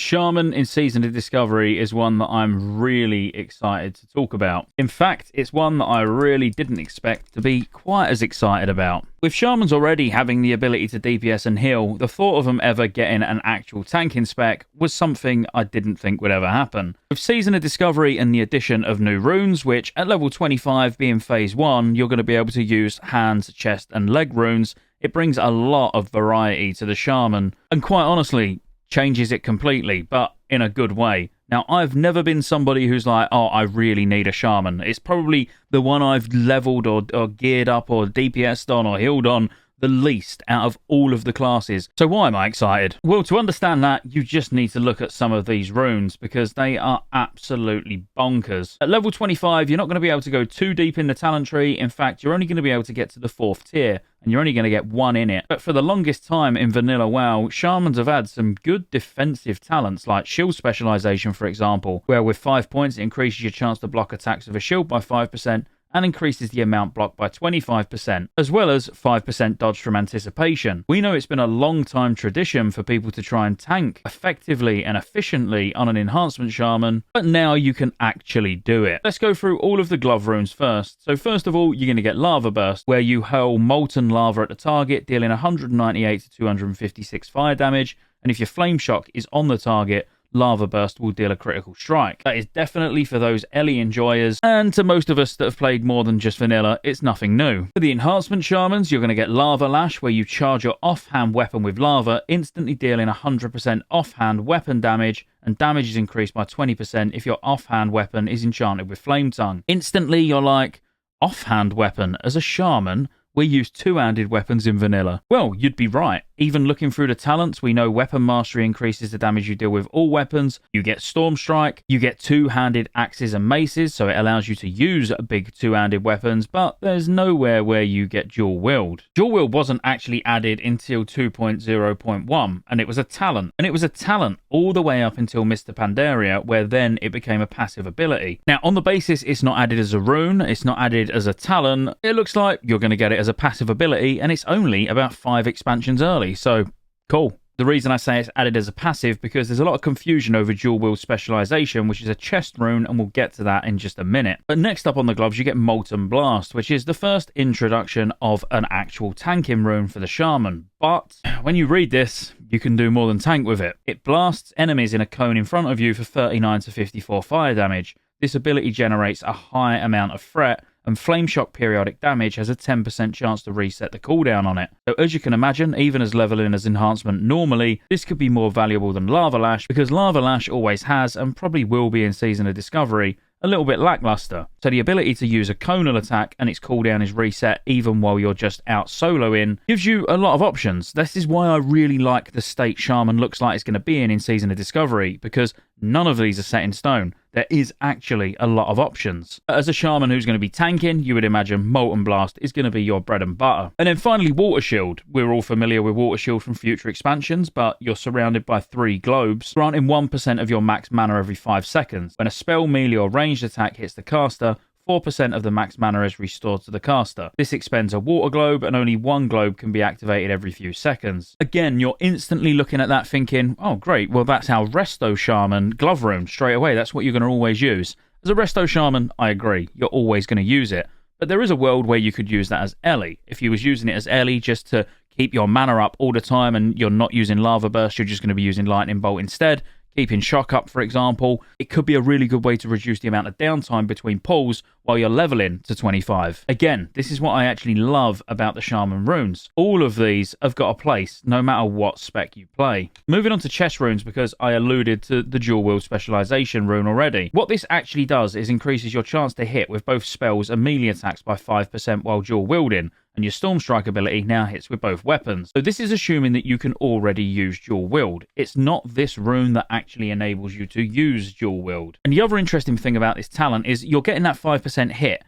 Shaman in Season of Discovery is one that I'm really excited to talk about. In fact, it's one that I really didn't expect to be quite as excited about. With Shamans already having the ability to DPS and heal, the thought of them ever getting an actual tanking spec was something I didn't think would ever happen. With Season of Discovery and the addition of new runes, which at level 25 being phase 1, you're going to be able to use hands, chest and leg runes, it brings a lot of variety to the Shaman, and quite honestly, changes it completely, but in a good way. Now, I've never been somebody who's like, oh, I really need a Shaman. It's probably the one I've leveled or geared up or DPS'd on or healed on the least out of all of the classes. So why am I excited? Well, to understand that, you just need to look at some of these runes because they are absolutely bonkers. At level 25, you're not going to be able to go too deep in the talent tree. In fact, you're only going to be able to get to the 4th tier, and you're only going to get one in it. But for the longest time in Vanilla WoW, Shamans have had some good defensive talents, like shield specialization, for example, where with 5 points, it increases your chance to block attacks with a shield by 5%, and increases the amount blocked by 25%, as well as 5% dodge from anticipation. We know it's been a long time tradition for people to try and tank effectively and efficiently on an enhancement shaman, but now you can actually do it. Let's go through all of the glove runes first. So first of all, you're going to get Lava Burst, where you hurl molten lava at the target, dealing 198 to 256 fire damage, and if your Flame Shock is on the target, Lava Burst will deal a critical strike. That is definitely for those Ellie enjoyers, and to most of us that have played more than just vanilla, it's nothing new. For the enhancement shamans, you're going to get Lava Lash, where you charge your offhand weapon with lava, instantly dealing 100% offhand weapon damage, and damage is increased by 20% if your offhand weapon is enchanted with Flame Tongue. Instantly, you're like, offhand weapon as a shaman? We use two-handed weapons in vanilla. Well, you'd be right. Even looking through the talents, we know Weapon Mastery increases the damage you deal with all weapons. You get Storm Strike. You get two-handed axes and maces, so it allows you to use big two-handed weapons, but there's nowhere where you get Dual Wield. Dual Wield wasn't actually added until 2.0.1, and it was a talent. And it was a talent all the way up until Mr. Pandaria, where then it became a passive ability. Now, on the basis it's not added as a rune, it's not added as a talent, it looks like you're going to get it as a passive ability, and it's only about 5 expansions early, so cool. The reason I say it's added as a passive because there's a lot of confusion over Dual Wield Specialization, which is a chest rune, and we'll get to that in just a minute. But next up on the gloves, you get Molten Blast, which is the first introduction of an actual tanking rune for the Shaman. But when you read this, you can do more than tank with it. It blasts enemies in a cone in front of you for 39 to 54 fire damage. This ability generates a high amount of threat, and Flame Shock periodic damage has a 10% chance to reset the cooldown on it. So as you can imagine, even as leveling as enhancement normally, this could be more valuable than Lava Lash, because Lava Lash always has, and probably will be in Season of Discovery, a little bit lackluster. So the ability to use a conal attack and its cooldown is reset even while you're just out soloing gives you a lot of options. This is why I really like the state Shaman looks like it's going to be in Season of Discovery, because none of these are set in stone. There is actually a lot of options. As a Shaman who's going to be tanking, you would imagine Molten Blast is going to be your bread and butter. And then finally, Water Shield. We're all familiar with Water Shield from future expansions, but you're surrounded by 3 globes, granting 1% of your max mana every 5 seconds. When a spell, melee or ranged attack hits the caster, 4% of the max mana is restored to the caster. This expends a water globe, and only 1 globe can be activated every few seconds. Again, you're instantly looking at that thinking, oh great, well that's our Resto Shaman glove rune straight away. That's what you're going to always use. As a Resto Shaman, I agree, you're always going to use it. But there is a world where you could use that as Ellie. If you was using it as Ellie just to keep your mana up all the time and you're not using Lava Burst, you're just going to be using Lightning Bolt instead, keeping shock up, for example, it could be a really good way to reduce the amount of downtime between pulls while you're leveling to 25. Again, this is what I actually love about the Shaman runes. All of these have got a place, no matter what spec you play. Moving on to chest runes, because I alluded to the Dual Wield Specialization rune already. What this actually does is increases your chance to hit with both spells and melee attacks by 5% while dual wielding, and your Storm Strike ability now hits with both weapons. So this is assuming that you can already use dual wield. It's not this rune that actually enables you to use dual wield. And the other interesting thing about this talent is you're getting that 5% hit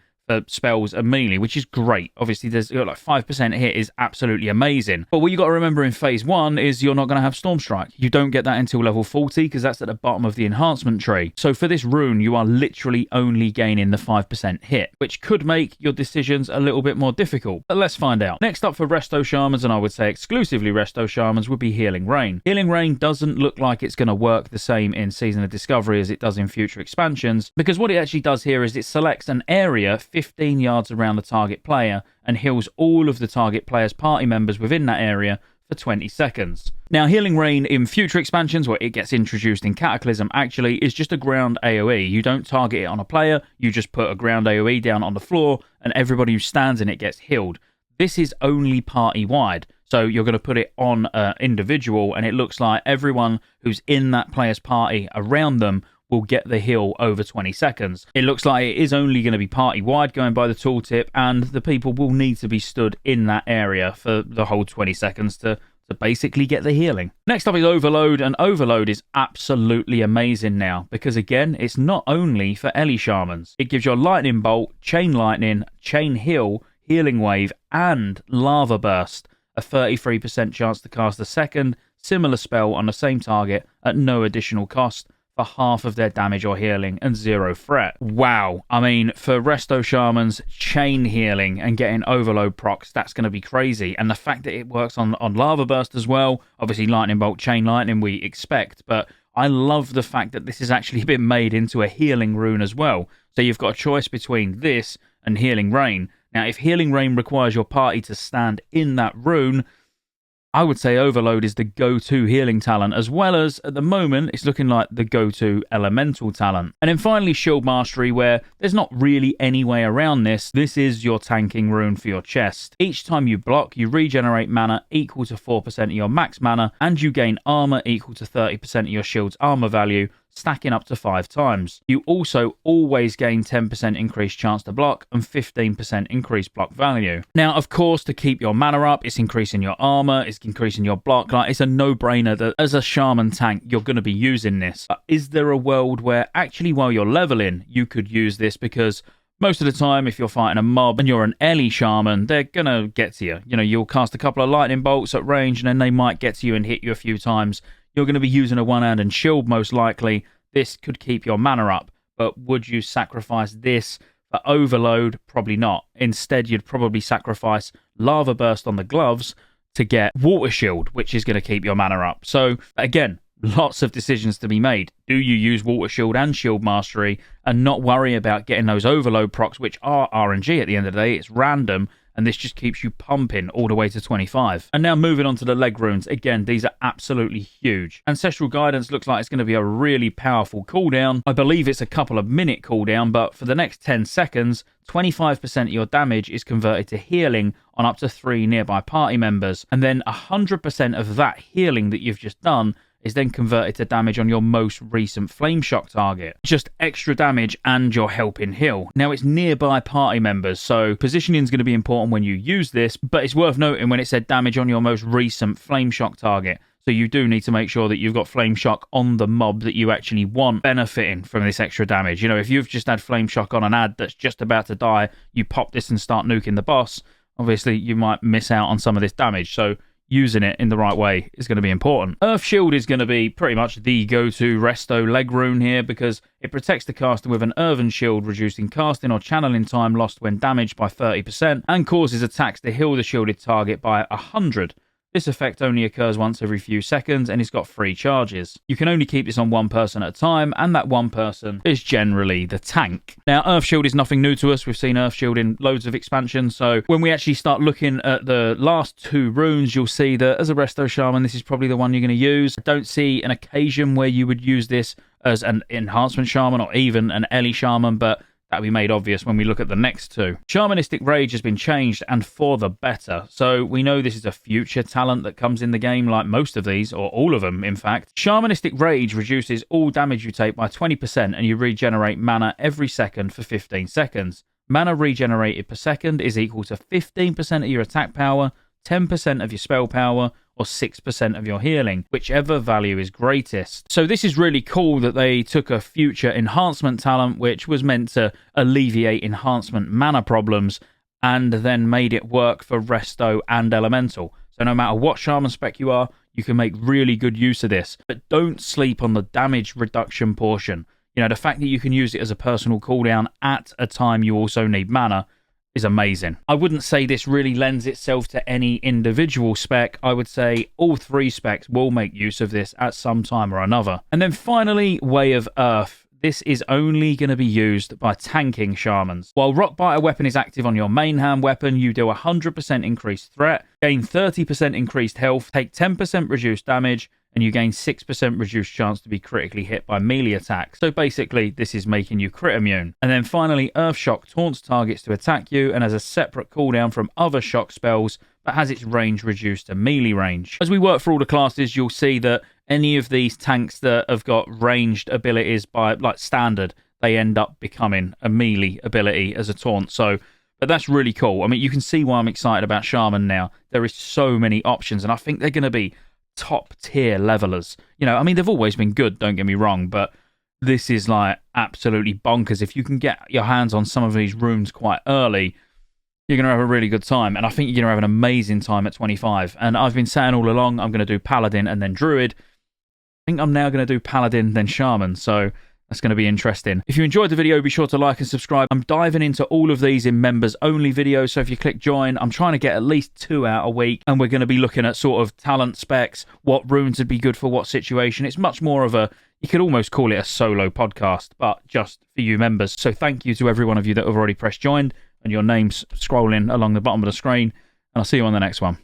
spells and melee, which is great. Obviously, there's like 5% hit is absolutely amazing. But what you got to remember in phase 1 is you're not going to have Storm Strike. You don't get that until level 40 because that's at the bottom of the enhancement tree. So for this rune, you are literally only gaining the 5% hit, which could make your decisions a little bit more difficult. But let's find out. Next up for Resto Shamans, and I would say exclusively Resto Shamans, would be Healing Rain. Healing Rain doesn't look like it's going to work the same in Season of Discovery as it does in future expansions, because what it actually does here is it selects an area 15 yards around the target player and heals all of the target player's party members within that area for 20 seconds. Now, Healing Rain in future expansions, where it gets introduced in Cataclysm, actually is just a ground AoE. You don't target it on a player, you just put a ground AoE down on the floor, and everybody who stands in it gets healed. This is only party-wide, so you're going to put it on an individual, and it looks like everyone who's in that player's party around them will get the heal over 20 seconds. It looks like it is only going to be party-wide going by the tooltip, and the people will need to be stood in that area for the whole 20 seconds to basically get the healing. Next up is Overload, and Overload is absolutely amazing now, because again, it's not only for Ellie Shamans. It gives you Lightning Bolt, Chain Lightning, Chain Heal, Healing Wave, and Lava Burst, a 33% chance to cast a second similar spell on the same target at no additional cost, for half of their damage or healing and 0 threat. Wow. I mean, for Resto Shamans, chain healing and getting Overload procs, that's going to be crazy. And the fact that it works on Lava Burst as well, obviously Lightning Bolt, Chain Lightning we expect, but I love the fact that this has actually been made into a healing rune as well. So you've got a choice between this and Healing Rain. Now, if Healing Rain requires your party to stand in that rune, I would say Overload is the go-to healing talent, as well as, at the moment, it's looking like the go-to elemental talent. And then finally, Shield Mastery, where there's not really any way around this. This is your tanking rune for your chest. Each time you block, you regenerate mana equal to 4% of your max mana, and you gain armor equal to 30% of your shield's armor value, stacking up to 5 times. You also always gain 10% increased chance to block and 15% increased block value. Now, of course, to keep your mana up, it's increasing your armor, it's increasing your block. Like, it's a no-brainer that as a Shaman tank, you're going to be using this. But is there a world where actually while you're leveling, you could use this? Because most of the time, if you're fighting a mob and you're an Ellie Shaman, they're going to get to you. You know, you'll cast a couple of lightning bolts at range and then they might get to you and hit you a few times. You're going to be using a one-hand and shield most likely. This could keep your mana up, but would you sacrifice this for Overload? Probably not. Instead, you'd probably sacrifice Lava Burst on the gloves to get Water Shield, which is going to keep your mana up. So, again, lots of decisions to be made. Do you use Water Shield and Shield Mastery and not worry about getting those Overload procs, which are RNG at the end of the day? It's random, and this just keeps you pumping all the way to 25. And now moving on to the leg runes. Again, these are absolutely huge. Ancestral Guidance looks like it's going to be a really powerful cooldown. I believe it's a couple of minute cooldown, but for the next 10 seconds, 25% of your damage is converted to healing on up to 3 nearby party members. And then 100% of that healing that you've just done is then converted to damage on your most recent Flame Shock target. Just extra damage and you're helping heal. Now, it's nearby party members, so positioning is going to be important when you use this, but it's worth noting when it said damage on your most recent Flame Shock target. So you do need to make sure that you've got Flame Shock on the mob that you actually want benefiting from this extra damage. You know, if you've just had Flame Shock on an ad that's just about to die, you pop this and start nuking the boss, obviously you might miss out on some of this damage. So using it in the right way is going to be important. Earth Shield is going to be pretty much the go-to resto leg rune here because it protects the caster with an earthen shield, reducing casting or channeling time lost when damaged by 30%, and causes attacks to heal the shielded target by 100. This effect only occurs once every few seconds and it's got 3 charges. You can only keep this on one person at a time, and that one person is generally the tank. Now, Earth Shield is nothing new to us. We've seen Earth Shield in loads of expansions, so when we actually start looking at the last 2 runes, you'll see that as a Resto Shaman, this is probably the one you're going to use. I don't see an occasion where you would use this as an Enhancement Shaman or even an Ellie Shaman, but that'll be made obvious when we look at the next 2. Shamanistic Rage has been changed, and for the better. So we know this is a future talent that comes in the game like most of these, or all of them in fact. Shamanistic Rage reduces all damage you take by 20% and you regenerate mana every second for 15 seconds. Mana regenerated per second is equal to 15% of your attack power, 10% of your spell power, or or 6% of your healing, whichever value is greatest. So this is really cool that they took a future enhancement talent, which was meant to alleviate enhancement mana problems, and then made it work for Resto and Elemental. So no matter what Shaman spec you are, you can make really good use of this. But don't sleep on the damage reduction portion. You know, the fact that you can use it as a personal cooldown at a time you also need mana is amazing. I wouldn't say this really lends itself to any individual spec. I would say all 3 specs will make use of this at some time or another. And then finally, Way of Earth. This is only going to be used by tanking Shamans. While Rockbiter weapon is active on your main hand weapon, you do 100% increased threat, gain 30% increased health, take 10% reduced damage, and you gain 6% reduced chance to be critically hit by melee attacks. So basically, this is making you crit immune. And then finally, Earth Shock taunts targets to attack you and has a separate cooldown from other shock spells, but has its range reduced to melee range. As we work through all the classes, you'll see that any of these tanks that have got ranged abilities by, like, standard, they end up becoming a melee ability as a taunt. So, but that's really cool. I mean, you can see why I'm excited about Shaman now. There is so many options, and I think they're going to be top tier levelers. You know, I mean, they've always been good, don't get me wrong, but this is like absolutely bonkers. If you can get your hands on some of these runes quite early, you're going to have a really good time. And I think you're going to have an amazing time at 25. And I've been saying all along, I'm going to do Paladin and then Druid. I think I'm now going to do Paladin, then Shaman. So that's going to be interesting. If you enjoyed the video, be sure to like and subscribe. I'm diving into all of these in members only videos. So if you click join, I'm trying to get at least 2 out a week. And we're going to be looking at sort of talent specs, what runes would be good for what situation. It's much more of a, you could almost call it a solo podcast, but just for you members. So thank you to every one of you that have already pressed join and your names scrolling along the bottom of the screen. And I'll see you on the next one.